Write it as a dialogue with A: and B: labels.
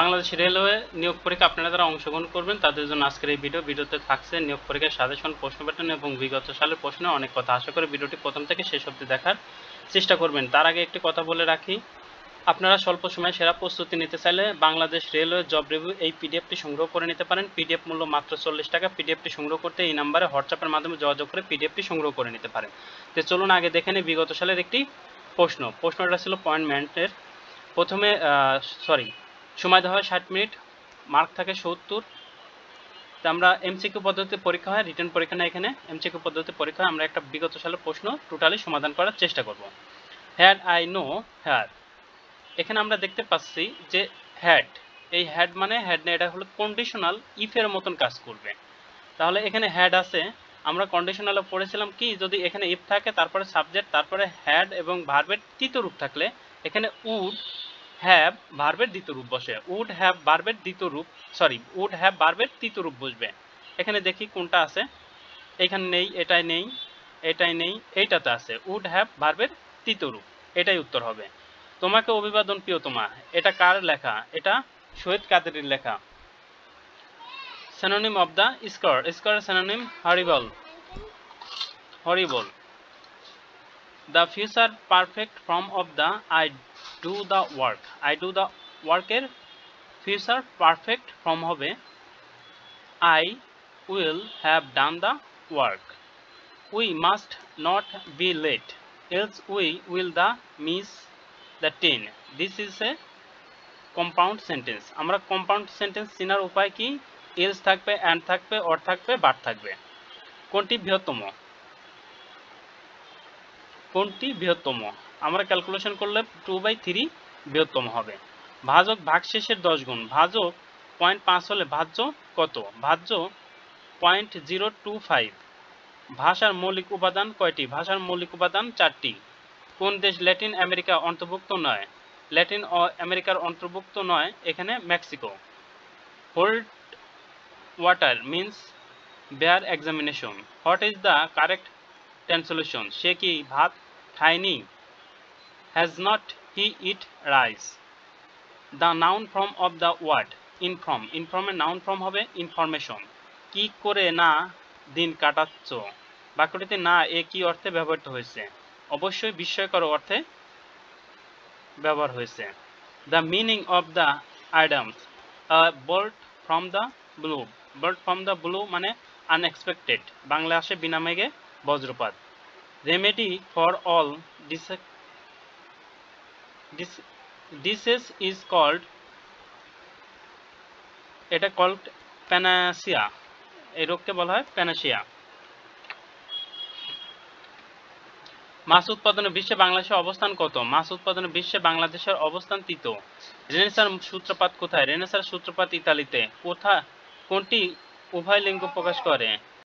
A: Bangladesh railway নিয়োগ পরীক্ষা আপনারা যারা অংশগ্রহণ করবেন তাদের জন্য আজকের এই ভিডিওতে থাকছে নিয়োগ পরীক্ষার সাজেশন, প্রশ্ন প্যাটার্ন এবং বিগত সালের প্রশ্নে অনেক কথা। আশা করি ভিডিওটি প্রথম থেকে শেষ অবধি দেখার চেষ্টা করবেন। তার আগে একটি কথা বলে রাখি, আপনারা স্বল্প সময়ে সেরা প্রস্তুতি নিতে চাইলে বাংলাদেশ রেলওয়ে জব রিভিউ এই পিডিএফটি সংগ্রহ করে নিতে পারেন। পিডিএফ মূল্য মাত্র 40 টাকা। পিডিএফটি সংগ্রহ করতে এই নাম্বারে হোয়াটসঅ্যাপের মাধ্যমে যোগাযোগ করে পিডিএফটি সংগ্রহ করে নিতে পারেন। তো চলুন আগে দেখে নিই বিগত সালের একটি প্রশ্নটা ছিল পয়েন্টমেন্টের। প্রথমে সময় দেওয়া হয় 60 মিনিট, মার্ক থাকে 70। তো আমরা এমসিকিউ পদ্ধতিতে পরীক্ষা হয়, রিটেন পরীক্ষা না, এখানে এমসিকিউ পদ্ধতিতে পরীক্ষা হয়। আমরা একটা বিগত সালের প্রশ্ন টোটালি সমাধান করার চেষ্টা করব। হ্যাড আই নো হ্যার, এখানে আমরা দেখতে পাচ্ছি যে হ্যাড, এই হ্যাড মানে হ্যাড না, এটা হলো কন্ডিশনাল ইফের মতন কাজ করবে। তাহলে এখানে হ্যাড আছে, আমরা কন্ডিশনালে পড়েছিলাম কি, যদি এখানে ইফ থাকে তারপরে সাবজেক্ট তারপরে হ্যাড এবং ভার্বের তৃতীয় রূপ থাকলে এখানে উড হ্যাভ ভার্বের দ্বিতীয় রূপ বসে, উড হ্যাভ ভার্বের দ্বিতীয় রূপ, উড হ্যাভ ভার্বের তৃতীয় রূপ বসবে। এখানে দেখি কোনটা আছে, এখানে নেই, এটাই নেই, এটাই নেই, এইটাতে আছে উড হ্যাভ ভার্বের তৃতীয় রূপ, এটাই উত্তর হবে। তোমাকে অভিবাদন প্রিয়তমা, এটা কার লেখা? এটা শহীদ কাদেরের লেখা। synonym of the scar synonym horrible. The future perfect form of the I do the work এর future perfect form হবে I will have done the work. We must not be late, else we will miss the train. This is a compound sentence. আমরা compound sentence চেনার উপায় কি? else থাকবে, and থাকবে, or থাকবে, but থাকবে। কোনটি বৃহত্তম? আমরা ক্যালকুলেশন করলে 2/3 বৃহত্তম হবে। ভাজক ভাগশেষের 10 গুণ, ভাজক 0.5 হলে ভাজ্য কত? ভাজ্য 0.025। ভাষার মৌলিক উপাদান কয়টি? ভাষার মৌলিক উপাদান 4টি। কোন দেশ ল্যাটিন আমেরিকা অন্তর্ভুক্ত নয়? ল্যাটিন আমেরিকার অন্তর্ভুক্ত নয় এখানে Mexico. Hold water means bear examination. What is the correct translation? সে কি ভাত খায়নি? Has not he eat rice? The noun form of the word inform, ইনফর্মের নাউন ফর্ম হবে ইনফরমেশন। কি করে না দিন কাটাচ্ছ? বাক্যটিতে না এ কি অর্থে ব্যবহৃত হয়েছে? অবশ্যই বিস্ময়কর অর্থে ব্যবহার হয়েছে। The meaning of the idioms bolt from the blue, bolt from the blue মানে আনএক্সপেক্টেড, বাংলা আসে বিনা মেঘে বজ্রপাত। Remedy for all diseases is called, এটা কল্ড প্যানাসিয়া, এই রোগকে বলা হয় প্যানাসিয়া। মাছ উৎপাদনে বিশ্বে বাংলাদেশের অবস্থান কত? মাছ উৎপাদনে বিশ্বে বাংলাদেশের অবস্থান তৃতীয়। রেনেসাঁর সূত্রপাত কোথায়? রেনেসাঁর সূত্রপাত ইতালিতে। কোনটি উভয় লিঙ্গ প্রকাশ করে?